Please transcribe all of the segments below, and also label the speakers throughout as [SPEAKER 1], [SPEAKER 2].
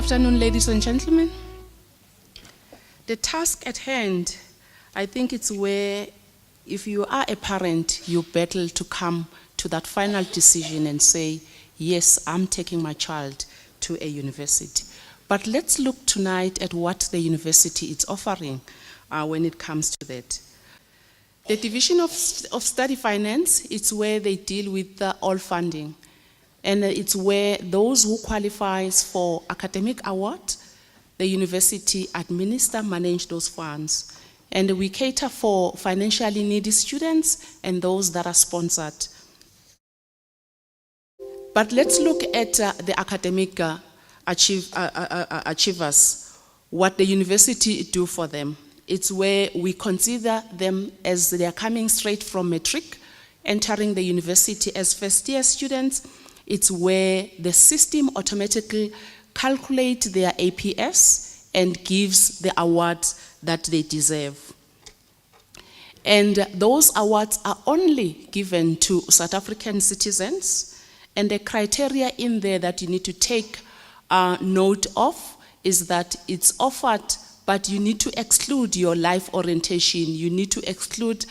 [SPEAKER 1] afternoon, ladies and gentlemen. The task at hand, I think it's where, if you are a parent, you battle to come to that final decision and say, yes, I'm taking my child to a university. But let's look tonight at what the university is offering when it comes to that. The Division of Study Finance, it's where they deal with all funding. And it's where those who qualifies for academic award, the university manage those funds. And we cater for financially needy students and those that are sponsored. But let's look at the academic achievers, what the university do for them. It's where we consider them as they are coming straight from matric, entering the university as first-year students. It's where the system automatically calculates their APS and gives the awards that they deserve. And those awards are only given to South African citizens, and the criteria in there that you need to take note of is that it's offered, but you need to exclude your life orientation. You need to exclude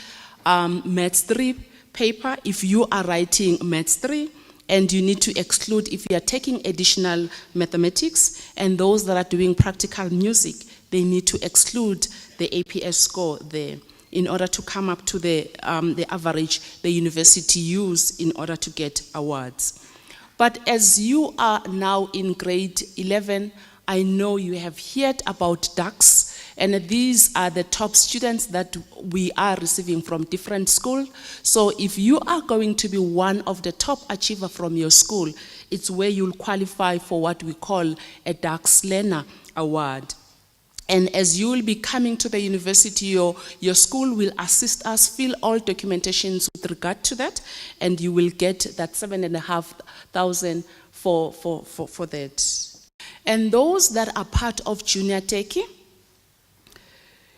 [SPEAKER 1] Maths 3 paper if you are writing Maths 3, and you need to exclude if you are taking additional mathematics, and those that are doing practical music, they need to exclude the APS score there in order to come up to the average the university use in order to get awards. But as you are now in grade 11, I know you have heard about DAX, and these are the top students that we are receiving from different schools. So if you are going to be one of the top achiever from your school, it's where you'll qualify for what we call a DAX Learner Award. And as you will be coming to the university, your school will assist us fill all documentations with regard to that, and you will get that 7,500 for that. And those that are part of Juniortukkie,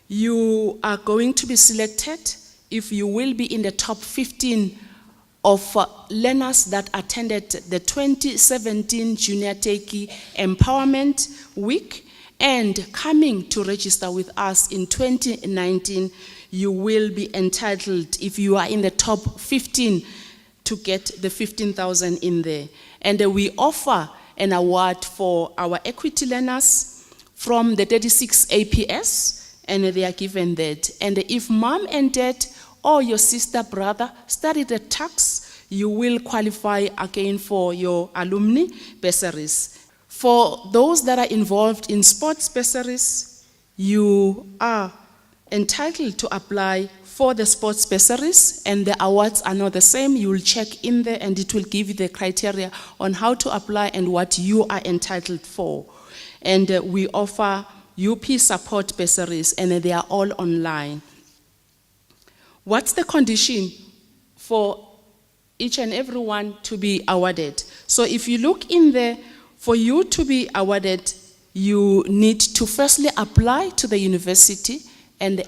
[SPEAKER 1] you are going to be selected if you will be in the top 15 of learners that attended the 2017 Juniortukkie Empowerment Week, and coming to register with us in 2019, you will be entitled, if you are in the top 15, to get the 15,000 in there. And we offer an award for our equity learners from the 36 APS, and they are given that. And if mom and dad or your sister, brother studied at tax, you will qualify again for your alumni bursaries. For those that are involved in sports bursaries, you are entitled to apply for the sports bursaries, and the awards are not the same. You will check in there and it will give you the criteria on how to apply and what you are entitled for. And we offer UP support bursaries, and they are all online. What's the condition for each and every one to be awarded? So if you look in there, for you to be awarded, you need to firstly apply to the university, and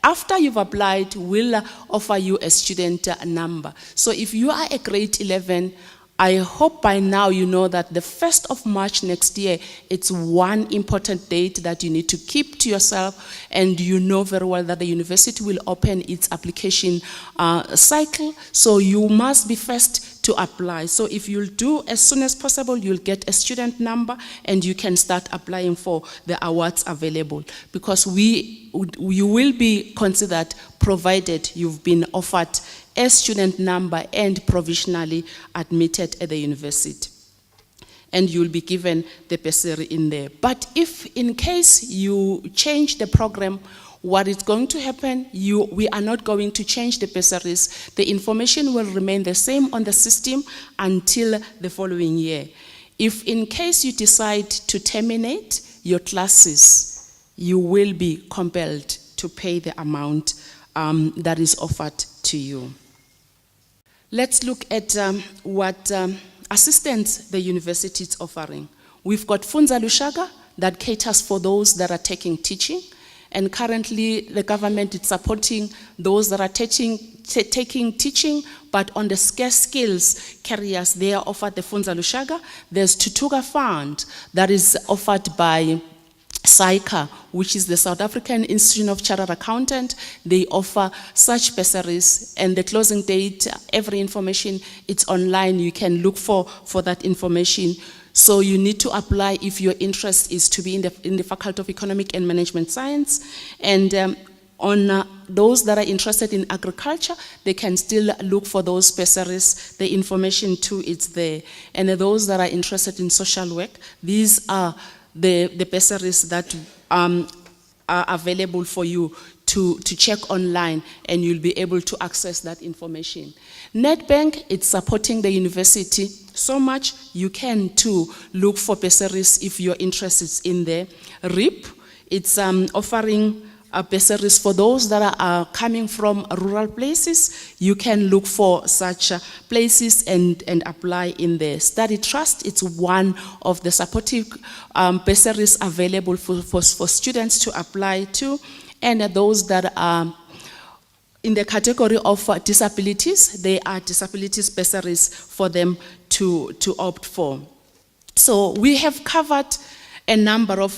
[SPEAKER 1] after you've applied, we'll offer you a student number. So if you are a grade 11, I hope by now you know that the 1st of March next year, it's one important date that you need to keep to yourself, and you know very well that the university will open its application cycle, so you must be first to apply. So if you'll do as soon as possible, you'll get a student number and you can start applying for the awards available, because you will be considered provided you've been offered a student number and provisionally admitted at the university. And you'll be given the bursary in there. But if in case you change the program, what is going to happen, we are not going to change the bursaries. The information will remain the same on the system until the following year. If in case you decide to terminate your classes, you will be compelled to pay the amount that is offered to you. Let's look at what assistance the university is offering. We've got Funza Lushaga that caters for those that are taking teaching. And currently, the government is supporting those that are taking teaching but on the scarce skills careers, they are offered the Funza Lushaga. There's Tutuga Fund that is offered by SAICA, which is the South African Institute of Chartered Accountant. They offer such bursaries, and the closing date, every information, it's online. You can look for that information. So you need to apply if your interest is to be in the Faculty of Economic and Management Science. And on those that are interested in agriculture, they can still look for those bursaries. The information too, it's there. And those that are interested in social work, these are the bursaries that are available for you to check online, and you'll be able to access that information. Nedbank, it's supporting the university so much. You can too look for bursaries if your interest is in there. RIP, it's offering bursaries for those that are coming from rural places. You can look for such places and apply in the Study Trust. It's one of the supportive bursaries available for students to apply to. And those that are in the category of disabilities, they are disabilities bursaries for them to opt for. So we have covered a number of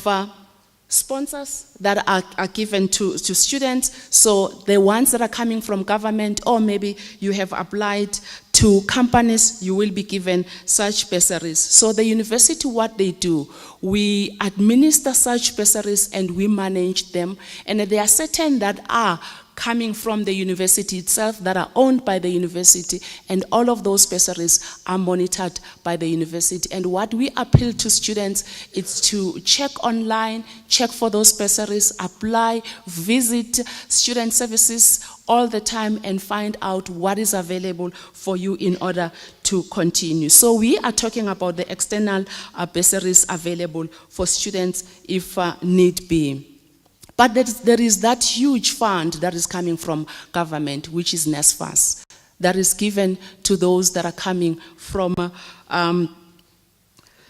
[SPEAKER 1] sponsors that are given to students. So the ones that are coming from government, or maybe you have applied to companies, you will be given such bursaries. So the university, what they do, we administer such bursaries and we manage them. And there are certain that are coming from the university itself, that are owned by the university, and all of those bursaries are monitored by the university. And what we appeal to students is to check online, check for those bursaries, apply, visit student services all the time, and find out what is available for you in order to continue. So we are talking about the external bursaries available for students if need be. But there is that huge fund that is coming from government, which is NSFAS, that is given to those that are coming from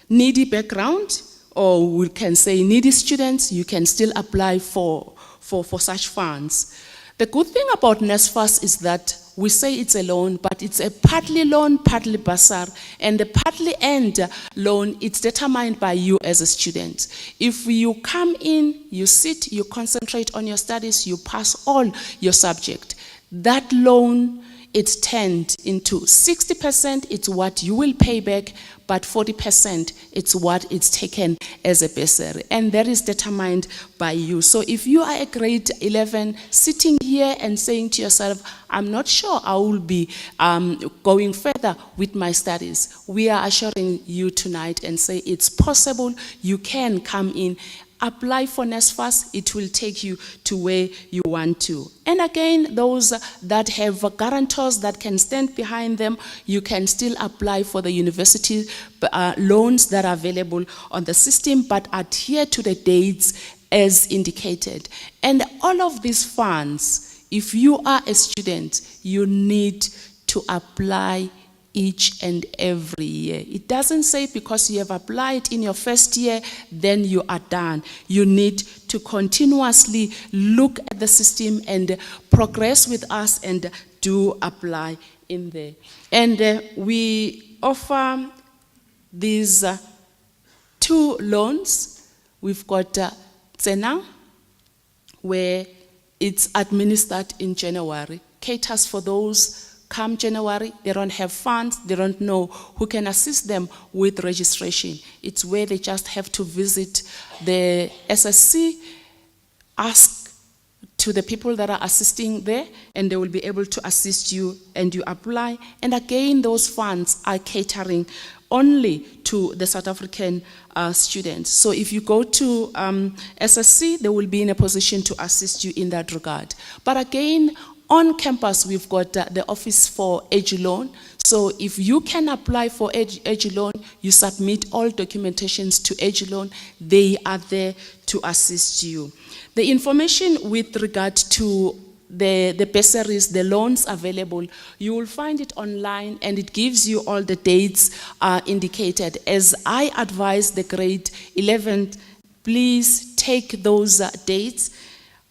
[SPEAKER 1] needy background, or we can say needy students. You can still apply for such funds. The good thing about NSFAS is that we say it's a loan, but it's a partly loan, partly bursar, and the partly end loan, it's determined by you as a student. If you come in, you sit, you concentrate on your studies, you pass all your subject, that loan, it's turned into 60%, it's what you will pay back, but 40%, it's what it's taken as a bursary. And that is determined by you. So if you are a grade 11 sitting here and saying to yourself, I'm not sure I will be going further with my studies, we are assuring you tonight and say it's possible. You can come in, apply for NSFAS, it will take you to where you want to. And again, those that have guarantors that can stand behind them, you can still apply for the university loans that are available on the system, but adhere to the dates as indicated. And all of these funds, if you are a student, you need to apply each and every year. It doesn't say because you have applied in your first year, then you are done. You need to continuously look at the system and progress with us and do apply in there. And we offer these two loans. We've got Tsena, where it's administered in January, caters for those come January, they don't have funds, they don't know who can assist them with registration. It's where they just have to visit the SSC, ask to the people that are assisting there, and they will be able to assist you, and you apply. And again, those funds are catering only to the South African students. So if you go to SSC, they will be in a position to assist you in that regard. But again, on campus, we've got the Office for Age Loan. So if you can apply for Age Loan, you submit all documentations to Age Loan. They are there to assist you. The information with regard to the bursaries, the loans available, you will find it online, and it gives you all the dates indicated. As I advise the grade 11, please take those dates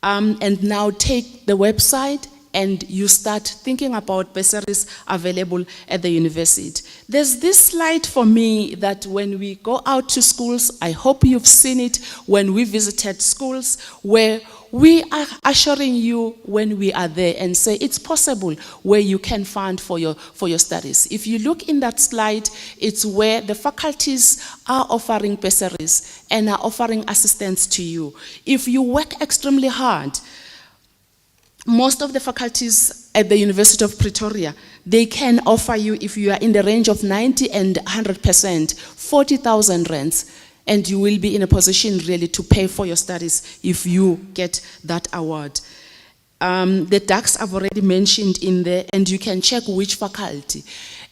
[SPEAKER 1] and now take the website and you start thinking about bursaries available at the university. There's this slide for me that when we go out to schools, I hope you've seen it when we visited schools, where we are assuring you when we are there and say it's possible where you can fund for your studies. If you look in that slide, it's where the faculties are offering bursaries and are offering assistance to you. If you work extremely hard, most of the faculties at the University of Pretoria, they can offer you, if you are in the range of 90 and 100%, 40,000 rands. And you will be in a position really to pay for your studies if you get that award. The DACs I've already mentioned in there, and you can check which faculty.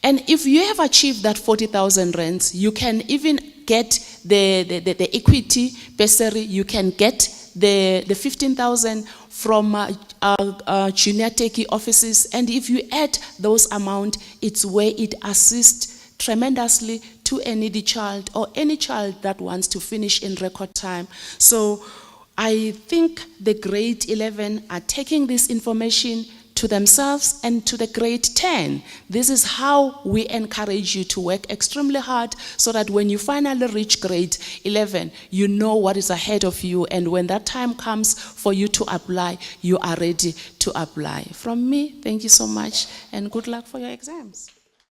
[SPEAKER 1] And if you have achieved that 40,000 rands, you can even get the equity bursary, you can get the 15,000 from Juniortukkie offices. And if you add those amount, it's where it assists tremendously to a needy child or any child that wants to finish in record time. So I think the grade 11 are taking this information to themselves and to the grade 10. This is how we encourage you to work extremely hard so that when you finally reach grade 11, you know what is ahead of you, and when that time comes for you to apply, you are ready to apply. From me, thank you so much and good luck for your exams.